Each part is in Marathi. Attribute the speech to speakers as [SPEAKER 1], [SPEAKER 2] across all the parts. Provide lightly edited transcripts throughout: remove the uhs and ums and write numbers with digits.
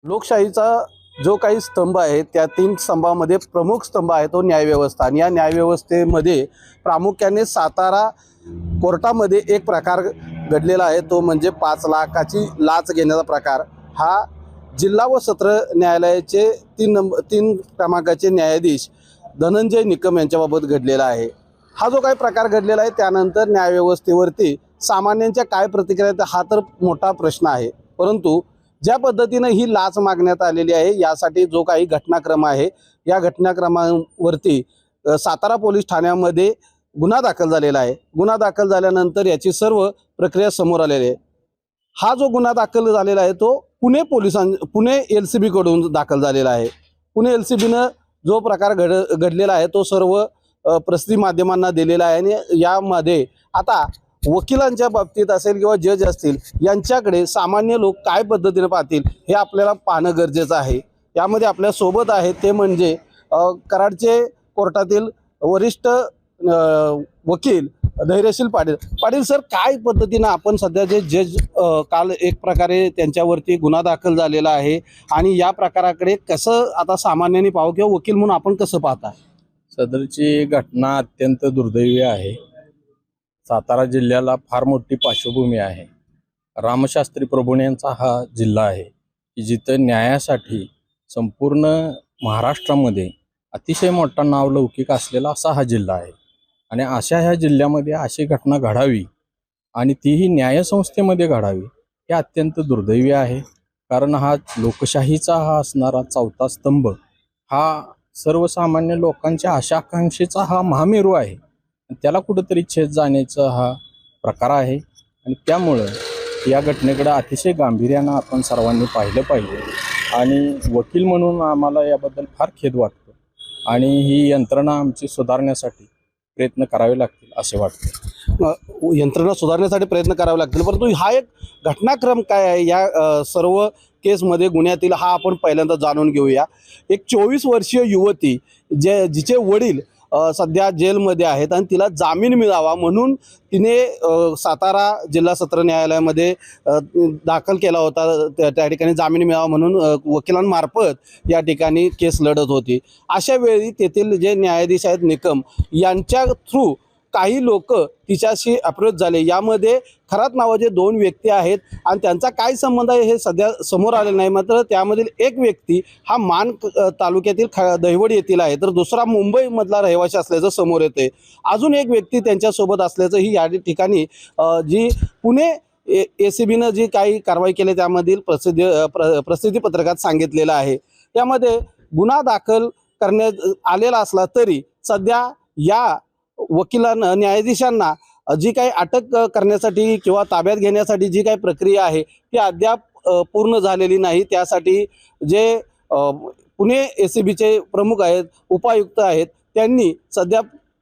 [SPEAKER 1] लोकशाहीचा जो काही स्तंभ आहे त्या 3 स्तंभामध्ये प्रमुख स्तंभ आहे तो न्यायव्यवस्था। आणि या न्यायव्यवस्थेमध्ये प्रामुख्याने सातारा कोर्टामध्ये एक प्रकार घडलेला आहे, तो म्हणजे 5 लाखाची लाच घेण्याचा प्रकार। हा जिल्हा व सत्र न्यायालयाचे 3 क्रमांकाचे न्यायाधीश धनंजय निकम यांच्याबाबत घडलेला आहे। हा जो काही प्रकार घडलेला आहे त्यानंतर न्यायव्यवस्थेवरती सामान्यांच्या काय प्रतिक्रिया आहेत हा तर मोठा प्रश्न आहे, परंतु ज्या पद्धतीने ही लाच मागण्यात आलेली आहे यासाठी जो काही घटनाक्रम आहे या घटनाक्रमावरती सातारा पोलीस ठाण्यामध्ये गुन्हा दाखल झालेला आहे। गुन्हा दाखल झाल्यानंतर याची सर्व प्रक्रिया समोर आलेली आहे। हा जो गुन्हा दाखल झालेला आहे तो पुणे LCB कडून दाखल झालेला आहे। पुणे LCB ने जो प्रकार घडलेला आहे तो सर्व प्रसिद्धी माध्यमांना दिलेला आहे आणि यामध्ये आता वकिलांच्या बाबतीत असेल किंवा जज असतील यांच्याकडे सामान्य लोक काय पद्धतीने पाहतील हे आपल्याला पाहणं गरजेचं आहे। यामध्ये आपल्या सोबत आहेत ते म्हणजे कराडचे कोर्टातील वरिष्ठ वकील धैर्यशील पाटील सर, काय पद्धतीने आपण सध्या जे जज काल एक प्रकारे त्यांच्यावरती गुन्हा दाखल झालेला आहे आणि या प्रकाराकडे कसं आता सामान्यांनी पाहावं किंवा वकील म्हणून आपण कसं पाहता?
[SPEAKER 2] सदरची घटना अत्यंत दुर्दैवी आहे। सातारा जिल्ह्याला फार मोठी पार्श्वभूमी आहे। रामशास्त्री प्रभूणे यांचा हा जिल्हा आहे की जिथं न्यायासाठी संपूर्ण महाराष्ट्रामध्ये अतिशय मोठा नावलौकिक असलेला असा हा जिल्हा आहे आणि अशा ह्या जिल्ह्यामध्ये अशी घटना घडावी आणि तीही न्यायसंस्थेमध्ये घडावी हे अत्यंत दुर्दैवी आहे। कारण हा लोकशाहीचा हा असणारा 4था स्तंभ हा सर्वसामान्य लोकांच्या आशाकांक्षेचा हा महामेरू आहे, त्याला कुठेतरी छेद जाण्याचा हा प्रकार आहे आणि त्यामुळं या घटनेकडे अतिशय गांभीर्यानं आपण सर्वांनी पाहिलं पाहिजे आणि वकील म्हणून आम्हाला याबद्दल फार खेद वाटतो आणि ही यंत्रणा आमची सुधारण्यासाठी प्रयत्न करावे लागतील असे वाटते।
[SPEAKER 1] यंत्रणा सुधारण्यासाठी प्रयत्न करावे लागतील, परंतु हा एक घटनाक्रम काय आहे या सर्व केसमध्ये गुन्ह्यातील हा आपण पहिल्यांदा जाणून घेऊया। एक 24 वर्षीय युवती जिचे वडील सध्या जेलमध्ये आहेत आणि तिला जामीन मिळावा म्हणून तिने सातारा जिल्हा सत्र न्यायालयामध्ये दाखल केला होता। त्या ठिकाणी जामीन मिळावा म्हणून वकिलांमार्फत या ठिकाणी केस लढत होती। अशा वेळी तेथील जे न्यायाधीश आहेत निकम यांच्या थ्रू काही लोक तिच्याशी अप्रोच झाले। यामध्ये खरात नावाचे 2 व्यक्ती आहेत आणि त्यांचा काय संबंध आहे हे सध्या समोर आलेलं नाही, मात्र त्यामधील एक व्यक्ती हा मान तालुक्यातील दहिवड येथील आहे तर दुसरा मुंबईमधला रहिवासी असल्याचं समोर येते। अजून एक व्यक्ती त्यांच्यासोबत असल्याचं ही या ठिकाणी जी पुणे ACB ने जी काही कारवाई केली त्यामधील प्रसिद्धी पत्रकात सांगितलेलं आहे। यामध्ये गुन्हा दाखल करण्यात आलेला असला तरी सध्या या वकिलांना न्यायाधीशांना जी काही अटक करण्यासाठी किंवा ताब्यात घेण्यासाठी जी काही प्रक्रिया आहे ती अद्याप पूर्ण झालेली नाही। त्यासाठी जे पुणे ACBचे प्रमुख आहेत उपायुक्त आहेत त्यांनी सध्या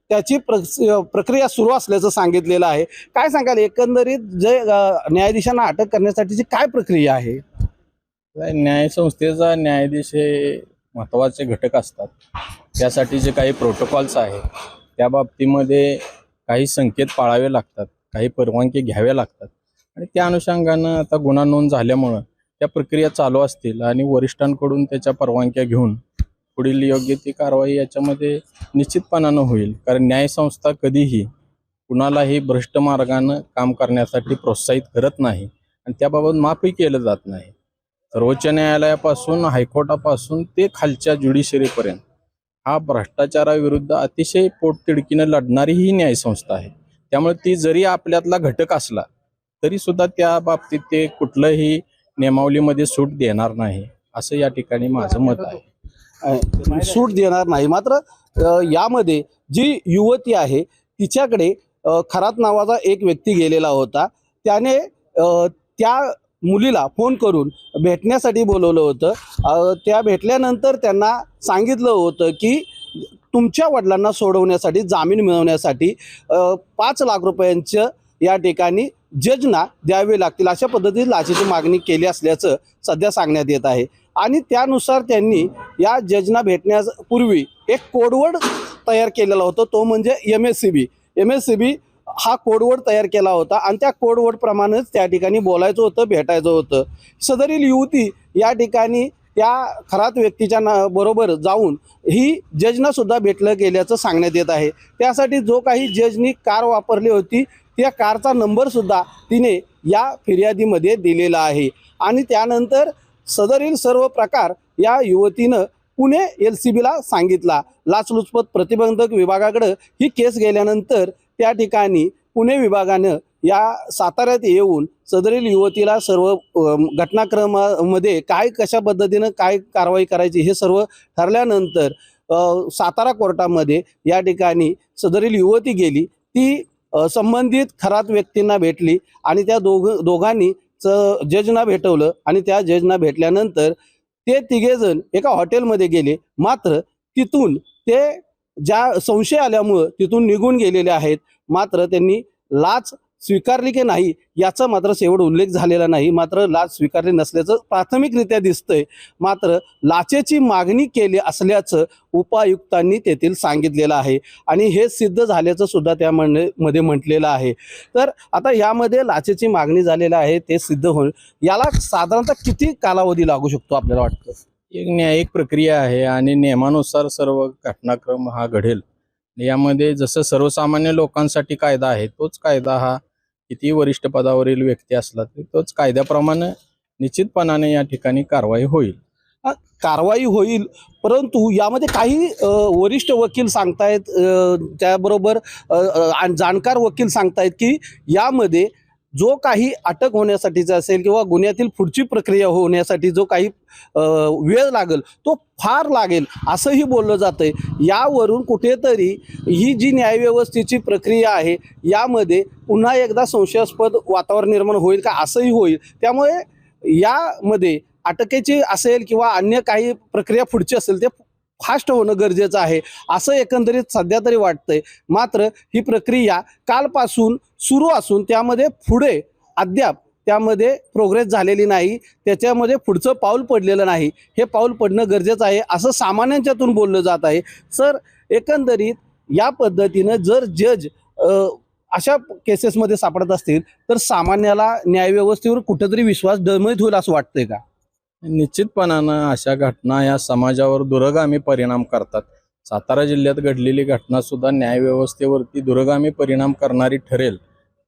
[SPEAKER 1] त्याची प्रक्रिया सुरू असल्याचं सांगितलेलं आहे। काय सांगाल एकंदरीत जे न्यायाधीशांना अटक करण्यासाठीची काय प्रक्रिया आहे?
[SPEAKER 2] न्यायसंस्थेचा न्यायाधीश हे महत्त्वाचे घटक असतात, त्यासाठी जे काही प्रोटोकॉल्स आहेत त्या बाबतीमध्ये काही संकेत पाळावे लागतात, काही परवानगी घ्याव्या लागतात आणि त्या अनुषंगानं आता गुन्हा नोंद झाल्यामुळं त्या प्रक्रिया चालू असतील आणि वरिष्ठांकडून त्याच्या परवानग्या घेऊन पुढील योग्य ती कारवाई याच्यामध्ये निश्चितपणानं होईल। कारण न्यायसंस्था कधीही कुणालाही भ्रष्ट मार्गानं काम करण्यासाठी प्रोत्साहित करत नाही आणि त्याबाबत माफही केलं जात नाही। सर्वोच्च न्यायालयापासून हायकोर्टापासून ते खालच्या ज्युडिशरीपर्यंत हा भ्रष्टाचाराविरुद्ध अतिशय पोटतिडकीनं लढणारी ही न्यायसंस्था आहे। त्यामुळे ती जरी आपल्यातला घटक असला तरी सुद्धा त्या बाबतीत ते कुठलंही नियमावलीमध्ये सूट देणार नाही असं या ठिकाणी माझं मत आहे।
[SPEAKER 1] सूट देणार नाही, मात्र यामध्ये जी युवती आहे तिच्याकडे खरात नावाचा एक व्यक्ती गेलेला होता। त्याने त्या मुलीला फोन करून भेटण्यासाठी बोलवलं होतं। त्या भेटल्यानंतर त्यांना सांगितलं होतं की तुमच्या वडिलांना सोडवण्यासाठी जामीन मिळवण्यासाठी 5 लाख रुपयांचं या ठिकाणी जजना द्यावे लागतील अशा पद्धतीने लाचेची मागणी केली असल्याचं सध्या सांगण्यात येत आहे आणि त्यानुसार त्यांनी या जजना भेटण्यापूर्वी एक कोडवर्ड तयार केलेला होता, तो म्हणजे MSCB हा कोडवर्ड तयार केला होता आणि त्या कोडवर्ड प्रमाणेच त्या ठिकाणी बोलायचं होतं, भेटायचं होतं. सदरील युवती या ठिकाणी त्या खरात व्यक्तीच्या बरोबर जाऊन ही जजना सुद्धा भेटलं गेल्याचं सांगण्यात येत आहे. त्यासाठी जो काही जजनी कार वापरली होती त्या कारचा नंबरसुद्धा तिने या फिर्यादीमध्ये दिलेला आहे. आणि त्यानंतर सदरील सर्व प्रकार या युवतीनं पुणे LCBला सांगितला. लाचलुचपत प्रतिबंधक विभागाकडे ही केस गेल्यानंतर त्या ठिकाणी पुणे विभागानं या साताऱ्यात येऊन सदरील युवतीला सर्व घटनाक्रमामध्ये काय कशा पद्धतीनं काय कारवाई करायची हे सर्व ठरल्यानंतर सातारा कोर्टामध्ये या ठिकाणी सदरील युवती गेली. ती संबंधित खरात व्यक्तींना भेटली आणि त्या दोघांनी जजना भेटवलं आणि त्या जजना भेटल्यानंतर ते तिघेजण एका हॉटेलमध्ये गेले. मात्र तिथून ते ज्या संशय आल्यामुळं तिथून निघून गेलेले आहेत. मात्र त्यांनी लाच स्वीकारली की नाही याचा मात्र शेवट उल्लेख झालेला नाही. मात्र लाच स्वीकारली नसल्याचं प्राथमिकरित्या दिसतंय. मात्र लाचेची मागणी केली असल्याचं उपायुक्तांनी तेथील सांगितलेलं आहे आणि हे सिद्ध झाल्याचं सुद्धा त्यामध्ये म्हटलेलं आहे. तर आता यामध्ये लाचेची मागणी झालेली आहे ते सिद्ध होईल, याला साधारणतः किती कालावधी लागू शकतो आपल्याला वाटतं?
[SPEAKER 2] एक न्यायिक प्रक्रिया आहे आणि नियमानुसार सर्व घटनाक्रम हा घडेल. यामध्ये जसं सर्वसामान्य लोकांसाठी कायदा आहे तोच कायदा हा किती वरिष्ठ पदावरील व्यक्ती असला तरी तोच कायद्याप्रमाणे निश्चितपणाने या ठिकाणी कारवाई होईल.
[SPEAKER 1] कारवाई होईल, परंतु यामध्ये काही वरिष्ठ वकील सांगतायत, त्याबरोबर जाणकार वकील सांगतायत की यामध्ये जो काही अटक होण्यासाठीचा असेल किंवा गुन्ह्यातील पुढची प्रक्रिया होण्यासाठी जो काही वेळ लागेल तो फार लागेल असंही बोललं जातंय. यावरून कुठेतरी ही जी न्यायव्यवस्थेची प्रक्रिया आहे यामध्ये पुन्हा एकदा संशयास्पद वातावरण निर्माण होईल का असंही होईल. त्यामुळे यामध्ये अटकेची असेल किंवा अन्य काही प्रक्रिया पुढची असेल ते फास्ट होणं गरजेचं आहे असं एकंदरीत सध्या तरी वाटतंय. मात्र ही प्रक्रिया कालपासून सुरू असून त्यामध्ये पुढे अद्याप त्यामध्ये प्रोग्रेस झालेली नाही, त्याच्यामध्ये पुढचं पाऊल पडलेलं नाही. हे पाऊल पडणं गरजेचं आहे असं सामान्यांच्यातून बोललं जात आहे. सर, एकंदरीत या पद्धतीनं जर जज अशा केसेसमध्ये सापडत असतील तर सामान्याला न्यायव्यवस्थेवर कुठंतरी विश्वास डळमळीत होईल असं वाटतंय का?
[SPEAKER 2] निश्चितपणानं अशा घटना या समाजावर दूरगामी परिणाम करतात. सातारा जिल्ह्यात घडलेली घटना सुद्धा न्यायव्यवस्थेवरती दूरगामी परिणाम करणारी ठरेल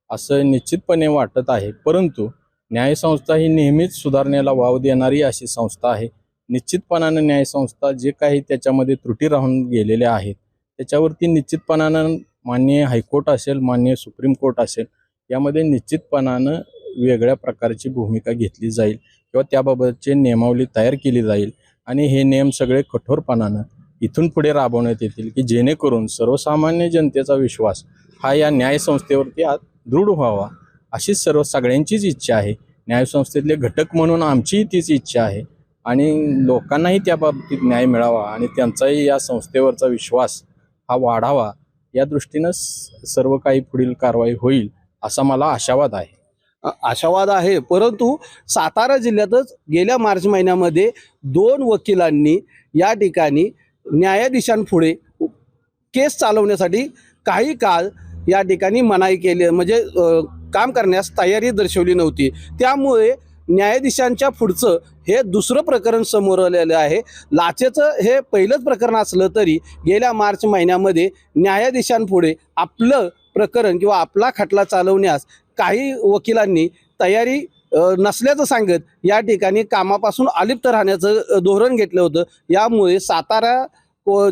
[SPEAKER 2] असं निश्चितपणे वाटत आहे. परंतु न्यायसंस्था ही नेहमीच सुधारणेला वाव देणारी अशी संस्था आहे. निश्चितपणानं न्यायसंस्था जे काही त्याच्यामध्ये त्रुटी राहून गेलेल्या आहेत त्याच्यावरती निश्चितपणानं माननीय हायकोर्ट असेल, माननीय सुप्रीम कोर्ट असेल, यामध्ये निश्चितपणानं वेगळ्या प्रकारची भूमिका घेतली जाईल किंवा त्याबाबतची नियमावली तयार केली जाईल आणि हे नियम सगळे कठोरपणानं इथून पुढे राबवण्यात येतील की जेणेकरून सर्वसामान्य जनतेचा विश्वास हा या न्यायसंस्थेवरती दृढ व्हावा अशी सगळ्यांचीच इच्छा आहे. न्यायसंस्थेतले घटक म्हणून आमचीही तीच इच्छा आहे आणि लोकांनाही त्या बाबतीत न्याय मिळावा आणि त्यांचाही या संस्थेवरचा विश्वास हा वाढावा या दृष्टीनं सर्व काही पुढील कारवाई होईल असा मला आशावाद आहे.
[SPEAKER 1] आशावाद आहे, परंतु सातारा जिल्ह्यातच गेल्या मार्च महिन्यामध्ये 2 वकिलांनी या ठिकाणी न्यायाधीशांपुढे केस चालवण्यासाठी काही काळ या ठिकाणी मनाई केली, म्हणजे काम करण्यास तयारी दर्शवली नव्हती. त्यामुळे न्यायाधीशांच्या पुढचं हे दुसरं प्रकरण समोर आलेलं आहे. लाचेचं हे पहिलंच प्रकरण असलं तरी गेल्या मार्च महिन्यामध्ये न्यायाधीशांपुढे आपलं प्रकरण किंवा आपला खटला चालवण्यास काही वकिलांनी तयारी नसल्याचं सांगत या ठिकाणी कामापासून अलिप्त राहण्याचं धोरण घेतलं होतं. यामुळे सातारा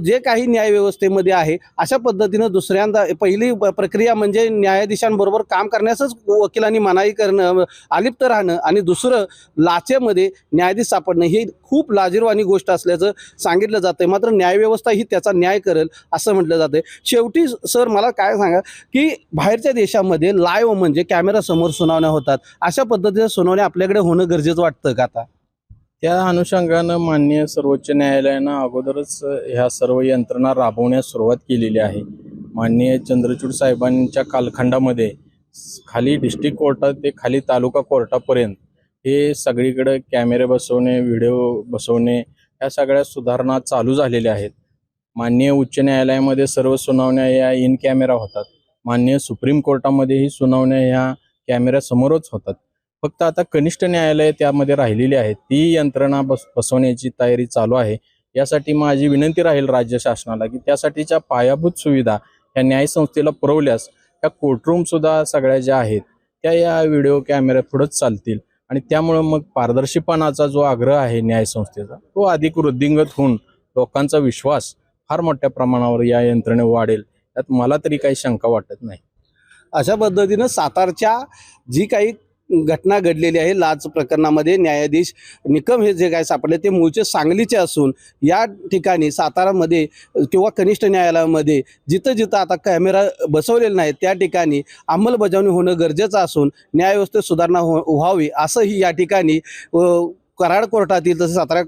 [SPEAKER 1] जे काही न्यायव्यवस्थेमध्ये आहे अशा पद्धतीनं दुसऱ्यांदा पहिली प्रक्रिया म्हणजे न्यायाधीशांबरोबर काम करण्यासच वकिलांनी मनाई करणं, अलिप्त राहणं आणि दुसरं लाचेमध्ये न्यायाधीश सापडणं ही खूप लाजिरवाणी गोष्ट असल्याचं सांगितलं जातं. मात्र न्यायव्यवस्था ही त्याचा न्याय करेल असं म्हटलं जातं. शेवटी सर मला काय सांगा की बाहेरच्या देशामध्ये लाईव्ह म्हणजे कॅमेरासमोर सुनावण्या होतात, अशा पद्धतीनं सुनावण्या आपल्याकडे होणं गरजेचं वाटतं का? आता
[SPEAKER 2] त्या अनुषंगानं माननीय सर्वोच्च न्यायालयानं अगोदरच ह्या सर्व यंत्रणा राबवण्यास सुरुवात केलेली आहे. माननीय चंद्रचूड साहेबांच्या कालखंडामध्ये खाली डिस्ट्रिक्ट कोर्टात ते खाली तालुका कोर्टापर्यंत हे सगळीकडे कॅमेरे बसवणे, व्हिडिओ बसवणे ह्या सगळ्या सुधारणा चालू झालेल्या आहेत. माननीय उच्च न्यायालयामध्ये सर्व सुनावण्या या इन कॅमेरा होतात. माननीय सुप्रीम कोर्टामध्येही सुनावण्या ह्या कॅमेऱ्यासमोरच होतात. फक्त आता कनिष्ठ न्यायालय त्यामध्ये राहिलेली आहेत, ती यंत्रणा बसवण्याची तयारी चालू आहे. यासाठी माझी विनंती राहील राज्य शासनाला की त्यासाठीच्या पायाभूत सुविधा ह्या न्यायसंस्थेला पुरवल्यास त्या कोर्टरूम सुद्धा सगळ्या ज्या आहेत त्या या व्हिडिओ कॅमेऱ्या पुढंच चालतील आणि त्यामुळं मग पारदर्शीपणाचा जो आग्रह आहे न्यायसंस्थेचा तो अधिक वृद्धिंगत होऊन लोकांचा विश्वास फार मोठ्या प्रमाणावर या यंत्रणेवर वाढेल, त्यात मला तरी काही शंका वाटत नाही.
[SPEAKER 1] अशा पद्धतीनं सातारच्या जी काही घटना घडलेली आहे लाच प्रकरणामध्ये न्यायाधीश निकम हे जे काय सापडले ते मूळचे सांगलीचे असून या ठिकाणी सातारामध्ये किंवा कनिष्ठ न्यायालयामध्ये जिथं जिथं आता कॅमेरा बसवलेले नाहीत त्या ठिकाणी अंमलबजावणी होणं गरजेचं असून न्यायव्यवस्थेत सुधारणा व्हावी असंही या ठिकाणी कराड कोर्टातील तसेच सातारा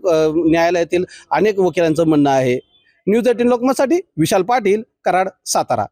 [SPEAKER 1] न्यायालयातील अनेक वकिलांचं म्हणणं आहे. न्यूज 18 लोकमतसाठी विशाल पाटील, कराड, सातारा.